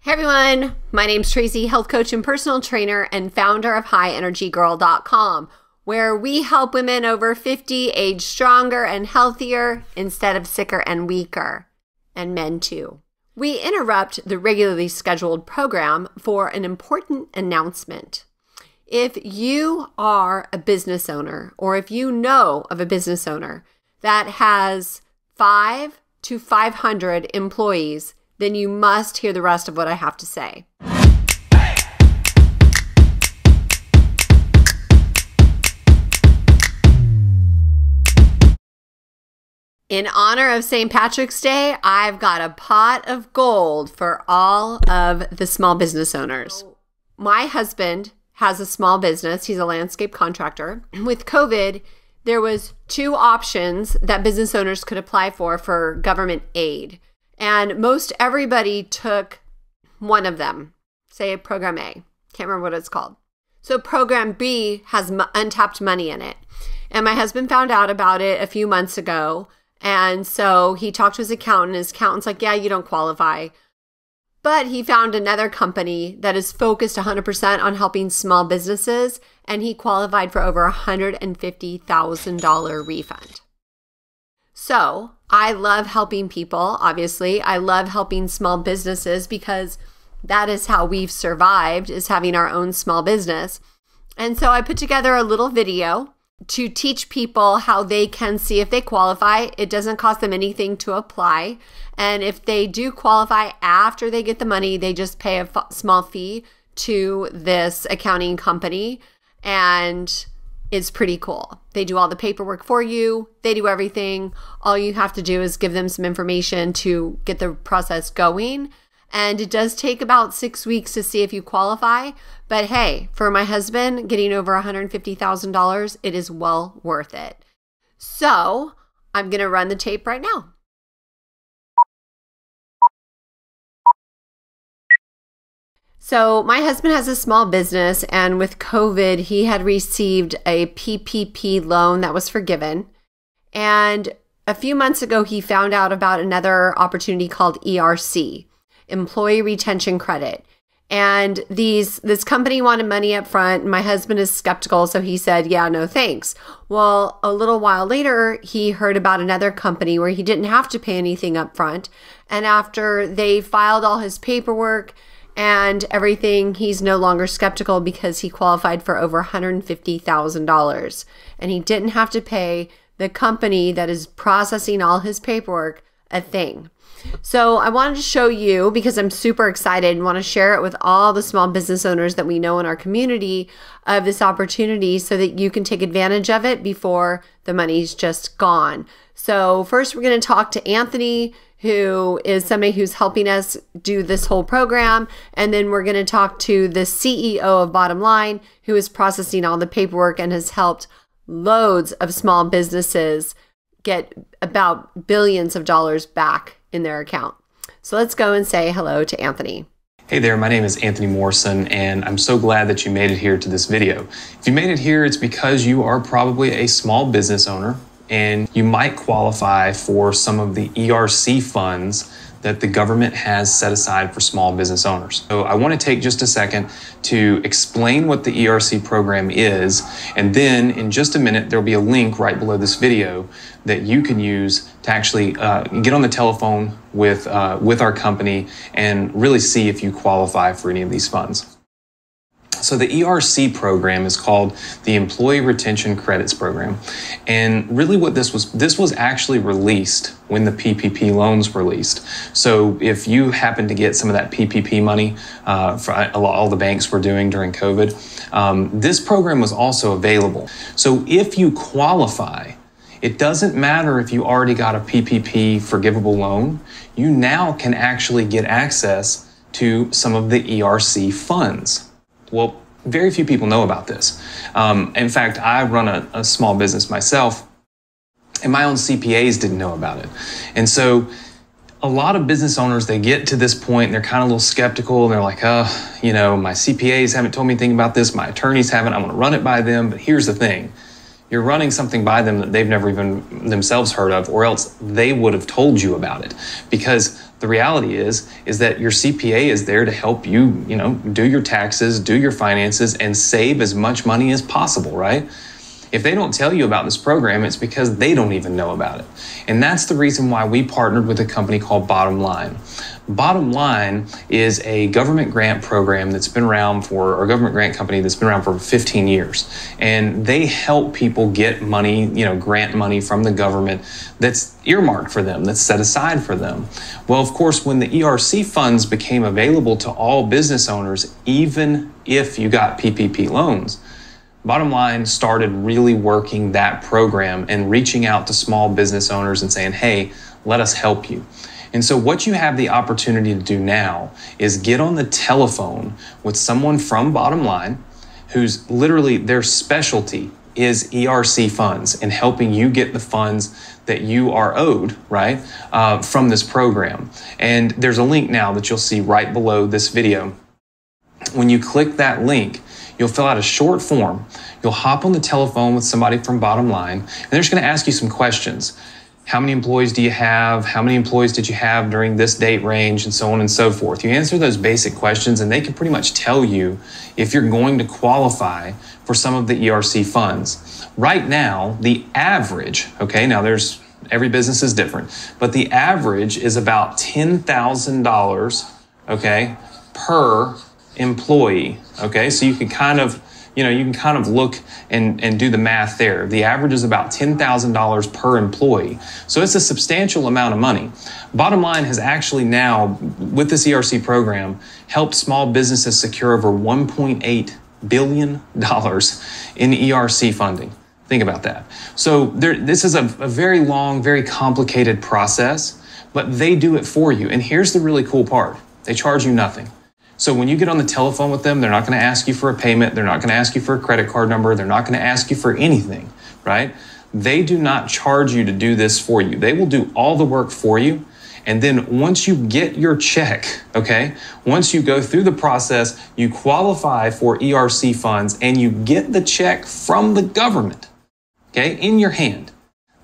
Hey everyone, my name's Tracy, health coach and personal trainer and founder of highenergygirl.com, where we help women over 50 age stronger and healthier instead of sicker and weaker, and men too. We interrupt the regularly scheduled program for an important announcement. If you are a business owner, or if you know of a business owner that has 5 to 500 employees, then you must hear the rest of what I have to say. In honor of St. Patrick's Day, I've got a pot of gold for all of the small business owners. My husband has a small business. He's a landscape contractor. With COVID, there was 2 options that business owners could apply for government aid. And most everybody took one of them, say Program A. Can't remember what it's called. So Program B has untapped money in it. And my husband found out about it a few months ago. And so he talked to his accountant. His accountant's like, yeah, you don't qualify. But he found another company that is focused 100% on helping small businesses. And he qualified for over $150,000 refund. So I love helping people, obviously. I love helping small businesses because that is how we've survived, is having our own small business. And so I put together a little video to teach people how they can see if they qualify. It doesn't cost them anything to apply. And if they do qualify after they get the money, they just pay a small fee to this accounting company. And it's pretty cool. They do all the paperwork for you. They do everything. All you have to do is give them some information to get the process going. And it does take about 6 weeks to see if you qualify. But hey, for my husband getting over $150,000, it is well worth it. So I'm going to run the tape right now. So my husband has a small business, and with COVID, he had received a PPP loan that was forgiven. And a few months ago, he found out about another opportunity called ERC, Employee Retention Credit. And this company wanted money up front. And my husband is skeptical, so he said, yeah, no thanks. Well, a little while later, he heard about another company where he didn't have to pay anything up front. And after they filed all his paperwork and everything, he's no longer skeptical because he qualified for over $150,000. And he didn't have to pay the company that is processing all his paperwork a thing. So I wanted to show you, because I'm super excited and want to share it with all the small business owners that we know in our community, of this opportunity so that you can take advantage of it before the money's just gone. So first we're going to talk to Anthony, who is somebody who's helping us do this whole program. And then we're going to talk to the CEO of Bottom Line, who is processing all the paperwork and has helped loads of small businesses get about billions of dollars back in their account. So let's go and say hello to Anthony. Hey there, my name is Anthony Morrison, and I'm so glad that you made it here to this video. If you made it here, it's because you are probably a small business owner and you might qualify for some of the ERC funds that the government has set aside for small business owners. So I want to take just a second to explain what the ERC program is, and then in just a minute there'll be a link right below this video that you can use to actually get on the telephone with our company and really see if you qualify for any of these funds. So the ERC program is called the Employee Retention Credits Program. And really what this was actually released when the PPP loans were released. So if you happen to get some of that PPP money for all the banks were doing during COVID, this program was also available. So if you qualify, it doesn't matter if you already got a PPP forgivable loan, you now can actually get access to some of the ERC funds. Well, very few people know about this. In fact, I run a small business myself, and my own CPAs didn't know about it. And so a lot of business owners, they get to this point and they're kind of a little skeptical. And they're like, you know, my CPAs haven't told me anything about this. My attorneys haven't. I'm going to run it by them. But here's the thing. You're running something by them that they've never even themselves heard of, or else they would have told you about it. Because The reality is that your CPA is there to help you, do your taxes, do your finances, and save as much money as possible, right? If they don't tell you about this program, it's because they don't even know about it. And that's the reason why we partnered with a company called Bottom Line. Bottom Line is a government grant program that's been around or a government grant company that's been around for 15 years. And they help people get money, grant money from the government that's earmarked for them, that's set aside for them. Well, of course, when the ERC funds became available to all business owners, even if you got PPP loans, Bottom Line started really working that program and reaching out to small business owners and saying, hey, let us help you. And so what you have the opportunity to do now is get on the telephone with someone from Bottom Line who's literally their specialty is ERC funds and helping you get the funds that you are owed, right, from this program. And there's a link now that you'll see right below this video. When you click that link, you'll fill out a short form. You'll hop on the telephone with somebody from Bottom Line, and they're just going to ask you some questions. How many employees do you have? How many employees did you have during this date range? And so on and so forth. You answer those basic questions, and they can pretty much tell you if you're going to qualify for some of the ERC funds. Right now, the average, okay, now every business is different, but the average is about $10,000, okay, per employee, okay? So you can kind of look and do the math there. The average is about $10,000 per employee. So it's a substantial amount of money. Bottom Line has actually now, with this ERC program, helped small businesses secure over $1.8 billion in ERC funding. Think about that. So this is a very long, very complicated process, but they do it for you. And here's the really cool part. They charge you nothing. So when you get on the telephone with them, they're not going to ask you for a payment. They're not going to ask you for a credit card number. They're not going to ask you for anything, right? They do not charge you to do this for you. They will do all the work for you. And then once you get your check, okay, once you go through the process, you qualify for ERC funds and you get the check from the government, okay, in your hand.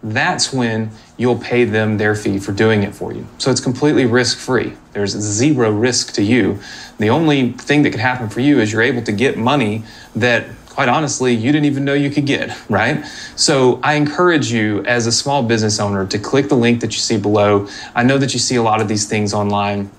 That's when you'll pay them their fee for doing it for you. So it's completely risk-free. There's zero risk to you. The only thing that could happen for you is you're able to get money that, quite honestly, you didn't even know you could get, right? So I encourage you as a small business owner to click the link that you see below. I know that you see a lot of these things online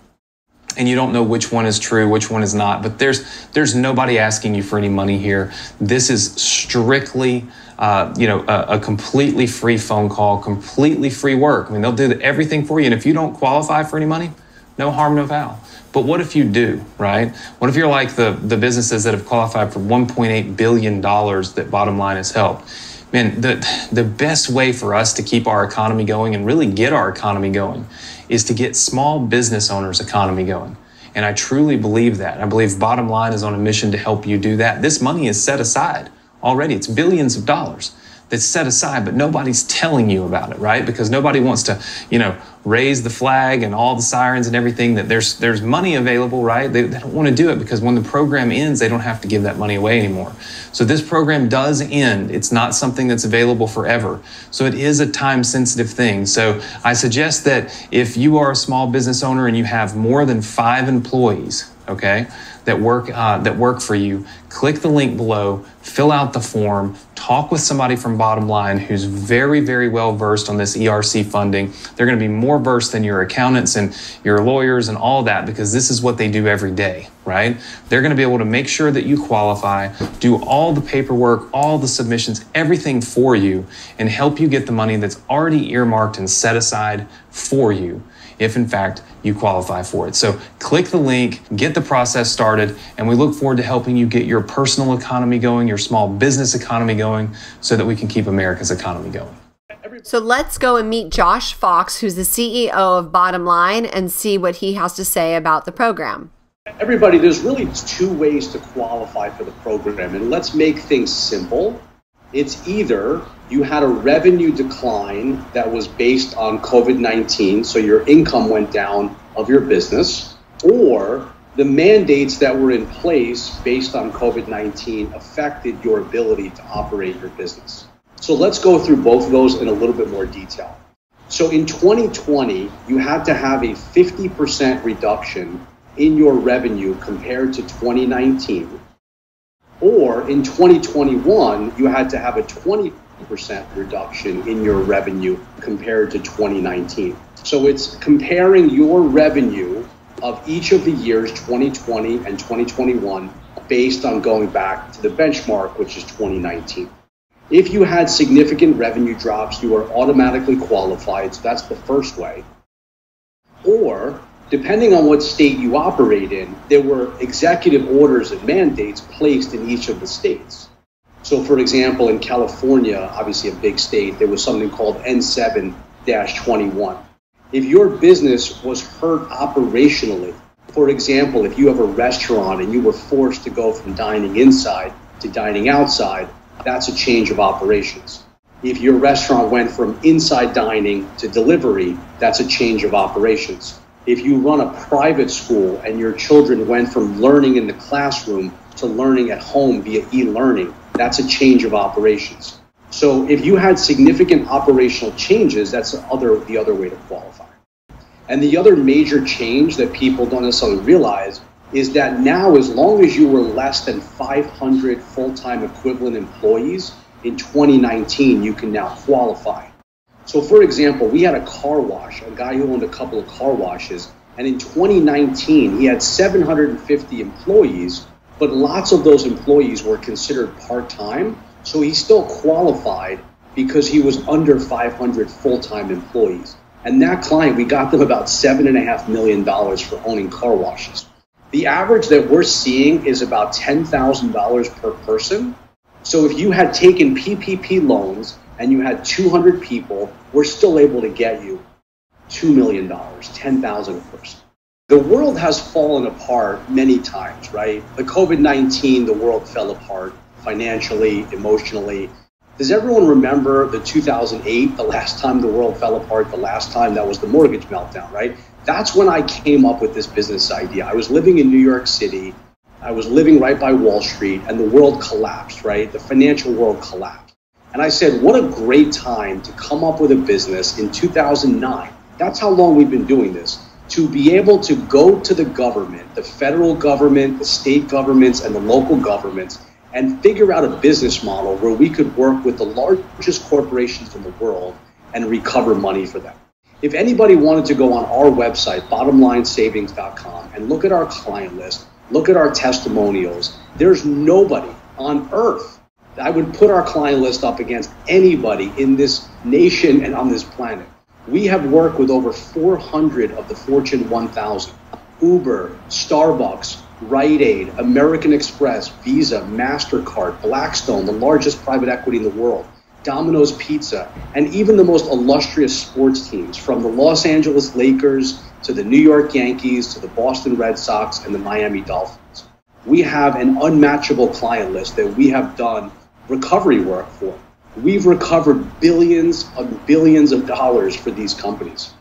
and you don't know which one is true, which one is not, but there's nobody asking you for any money here. This is strictly a completely free phone call, completely free work. I mean, they'll do everything for you. And if you don't qualify for any money, no harm, no foul. But what if you do, right? What if you're like the businesses that have qualified for $1.8 billion that Bottom Line has helped? Man, the best way for us to keep our economy going and really get our economy going is to get small business owners' economy going. And I truly believe that. I believe Bottom Line is on a mission to help you do that. This money is set aside already. It's billions of dollars that's set aside, but nobody's telling you about it, right? Because nobody wants to, raise the flag and all the sirens and everything that there's money available, right? They don't want to do it because when the program ends, they don't have to give that money away anymore. So this program does end. It's not something that's available forever. So it is a time-sensitive thing. So I suggest that if you are a small business owner and you have more than 5 employees, okay, that work for you, click the link below, fill out the form, talk with somebody from Bottom Line who's very, very well versed on this ERC funding. They're going to be more versed than your accountants and your lawyers and all that because this is what they do every day, right? They're going to be able to make sure that you qualify, do all the paperwork, all the submissions, everything for you, and help you get the money that's already earmarked and set aside for you, if in fact you qualify for it. So click the link, get the process started, and we look forward to helping you get your personal economy going, your small business economy going, so that we can keep America's economy going. So let's go and meet Josh Fox, who's the CEO of Bottom Line, and see what he has to say about the program. Everybody, there's really 2 ways to qualify for the program, and let's make things simple. It's either you had a revenue decline that was based on COVID-19, so your income went down of your business, or the mandates that were in place based on COVID-19 affected your ability to operate your business. So let's go through both of those in a little bit more detail. So in 2020, you had to have a 50% reduction in your revenue compared to 2019. Or in 2021, you had to have a 20% reduction in your revenue compared to 2019. So it's comparing your revenue of each of the years, 2020 and 2021, based on going back to the benchmark, which is 2019. If you had significant revenue drops, you are automatically qualified. So that's the first way. Or, depending on what state you operate in, there were executive orders and mandates placed in each of the states. So, for example, in California, obviously a big state, there was something called N7-21. If your business was hurt operationally, for example, if you have a restaurant and you were forced to go from dining inside to dining outside, that's a change of operations. If your restaurant went from inside dining to delivery, that's a change of operations. If you run a private school and your children went from learning in the classroom to learning at home via e-learning, that's a change of operations. So if you had significant operational changes, that's the other way to qualify. And the other major change that people don't necessarily realize is that now, as long as you were less than 500 full-time equivalent employees in 2019, you can now qualify. So for example, we had a car wash, a guy who owned a couple of car washes, and in 2019, he had 750 employees, but lots of those employees were considered part-time, so he still qualified because he was under 500 full-time employees. And that client, we got them about $7.5 million for owning car washes. The average that we're seeing is about $10,000 per person. So if you had taken PPP loans and you had 200 people, we're still able to get you $2 million, $10,000 a person. The world has fallen apart many times, right? The COVID-19, the world fell apart financially, emotionally. Does everyone remember the 2008, the last time the world fell apart, the last time that was the mortgage meltdown, right? That's when I came up with this business idea. I was living in New York City. I was living right by Wall Street, and the world collapsed, right? The financial world collapsed. And I said, what a great time to come up with a business in 2009. That's how long we've been doing this. To be able to go to the government, the federal government, the state governments, and the local governments, and figure out a business model where we could work with the largest corporations in the world and recover money for them. If anybody wanted to go on our website, bottomlinesavings.com, and look at our client list, look at our testimonials, there's nobody on earth that I would put our client list up against anybody in this nation and on this planet. We have worked with over 400 of the Fortune 1000, Uber, Starbucks, Rite Aid, American Express, Visa, MasterCard, Blackstone, the largest private equity in the world, Domino's Pizza, and even the most illustrious sports teams, from the Los Angeles Lakers to the New York Yankees to the Boston Red Sox and the Miami Dolphins. We have an unmatchable client list that we have done recovery work for. We've recovered billions of dollars for these companies.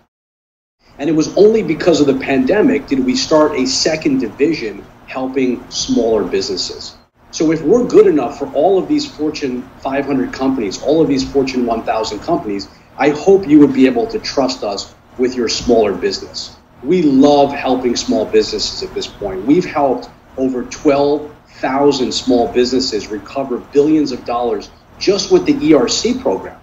And it was only because of the pandemic did we start a second division helping smaller businesses. So if we're good enough for all of these Fortune 500 companies, all of these Fortune 1000 companies, I hope you would be able to trust us with your smaller business. We love helping small businesses at this point. We've helped over 12,000 small businesses recover billions of dollars just with the ERC program.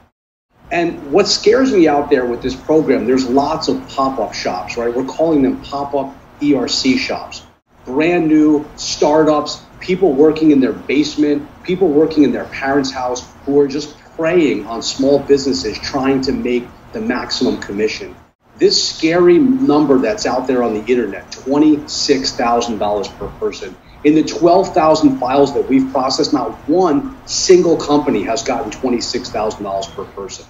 And what scares me out there with this program, there's lots of pop-up shops, right? We're calling them pop-up ERC shops. Brand new startups, people working in their basement, people working in their parents' house who are just preying on small businesses trying to make the maximum commission. This scary number that's out there on the internet, $26,000 per person. In the 12,000 files that we've processed, not one single company has gotten $26,000 per person.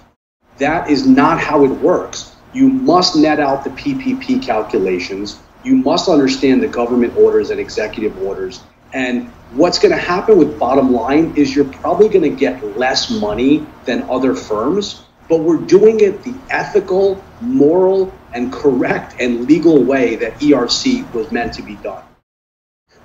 That is not how it works. You must net out the PPP calculations. You must understand the government orders and executive orders. And what's going to happen with Bottom Line is you're probably going to get less money than other firms, but we're doing it the ethical, moral, and correct and legal way that ERC was meant to be done.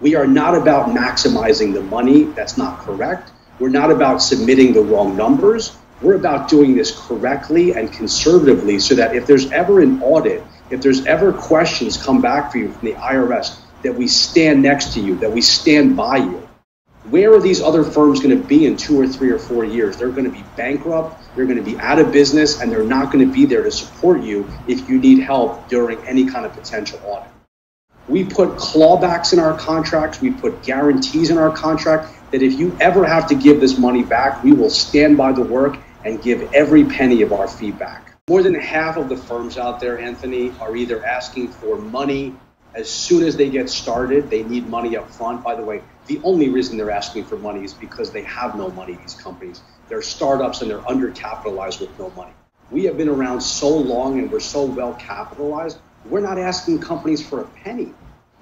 We are not about maximizing the money. That's not correct. We're not about submitting the wrong numbers. We're about doing this correctly and conservatively so that if there's ever an audit, if there's ever questions come back for you from the IRS, that we stand next to you, that we stand by you. Where are these other firms going to be in 2 or 3 or 4 years? They're going to be bankrupt, they're going to be out of business, and they're not going to be there to support you if you need help during any kind of potential audit. We put clawbacks in our contracts, we put guarantees in our contract that if you ever have to give this money back, we will stand by the work and give every penny of our feedback. More than half of the firms out there, Anthony, are either asking for money as soon as they get started. They need money up front. By the way, the only reason they're asking for money is because they have no money, these companies. They're startups and they're undercapitalized with no money. We have been around so long and we're so well capitalized, we're not asking companies for a penny.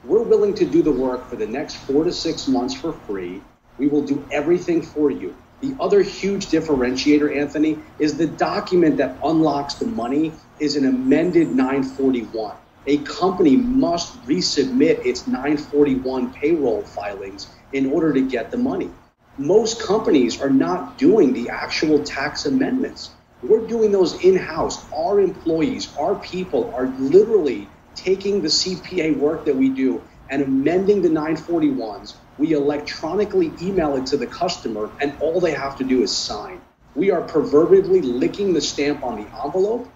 We're willing to do the work for the next 4 to 6 months for free. We will do everything for you. The other huge differentiator, Anthony, is the document that unlocks the money is an amended 941. A company must resubmit its 941 payroll filings in order to get the money. Most companies are not doing the actual tax amendments. We're doing those in-house. Our employees, our people are literally taking the CPA work that we do and amending the 941s. We electronically email it to the customer and all they have to do is sign. We are proverbially licking the stamp on the envelope.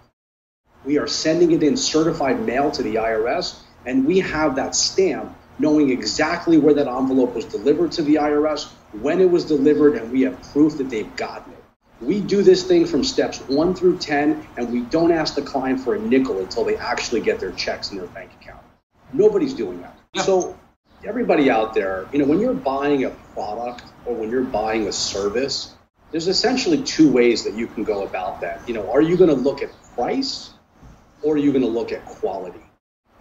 We are sending it in certified mail to the IRS, and we have that stamp knowing exactly where that envelope was delivered to the IRS, when it was delivered, and we have proof that they've gotten it. We do this thing from steps 1 through 10, and we don't ask the client for a nickel until they actually get their checks in their bank account. Nobody's doing that. Yeah. So everybody out there, when you're buying a product or when you're buying a service, there's essentially 2 ways that you can go about that. Are you going to look at price or are you going to look at quality?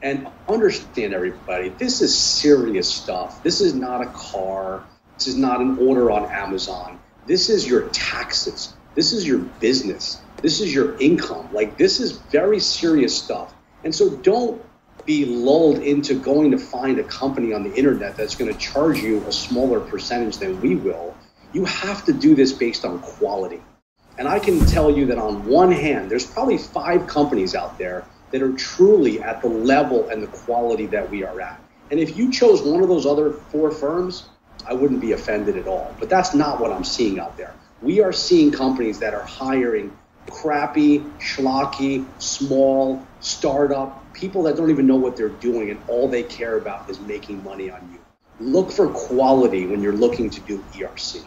And understand, everybody, this is serious stuff. This is not a car. This is not an order on Amazon. This is your taxes. This is your business. This is your income. This is very serious stuff. And so don't be lulled into going to find a company on the internet that's going to charge you a smaller percentage than we will. You have to do this based on quality. And I can tell you that on one hand, there's probably 5 companies out there that are truly at the level and the quality that we are at. And if you chose one of those other 4 firms, I wouldn't be offended at all. But that's not what I'm seeing out there. We are seeing companies that are hiring crappy, schlocky, small, startup, people that don't even know what they're doing, and all they care about is making money on you. Look for quality when you're looking to do ERC.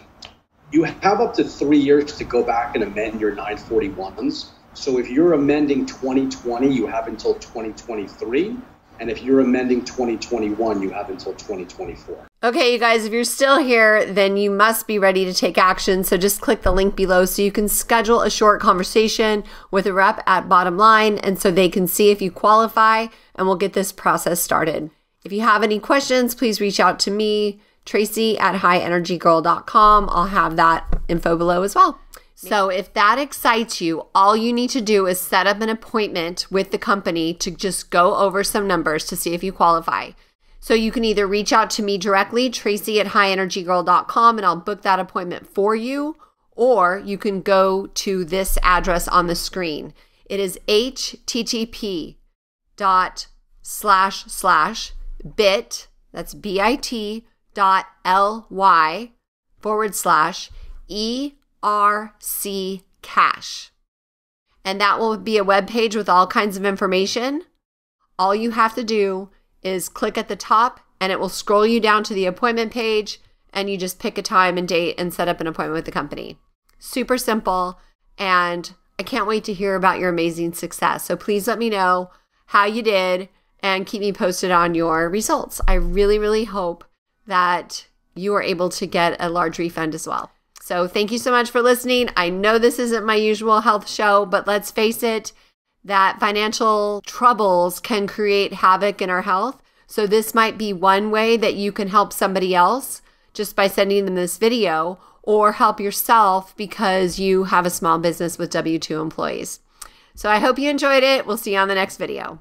You have up to 3 years to go back and amend your 941s. So if you're amending 2020, you have until 2023. And if you're amending 2021, you have until 2024. Okay, you guys, if you're still here, then you must be ready to take action. So just click the link below so you can schedule a short conversation with a rep at Bottom Line, and so they can see if you qualify, and we'll get this process started. If you have any questions, please reach out to me, Tracy at highenergygirl.com. I'll have that info below as well. So if that excites you, all you need to do is set up an appointment with the company to just go over some numbers to see if you qualify. So you can either reach out to me directly, Tracy at highenergygirl.com, and I'll book that appointment for you, or you can go to this address on the screen. It is http://bit, that's bit.ly/ERC cash. And that will be a web page with all kinds of information. All you have to do is click at the top and it will scroll you down to the appointment page, and you just pick a time and date and set up an appointment with the company. Super simple, and I can't wait to hear about your amazing success. So please let me know how you did and keep me posted on your results. I really, really hope that you are able to get a large refund as well. So thank you so much for listening. I know this isn't my usual health show, but let's face it, that financial troubles can create havoc in our health. So this might be one way that you can help somebody else just by sending them this video, or help yourself because you have a small business with W-2 employees. So I hope you enjoyed it. We'll see you on the next video.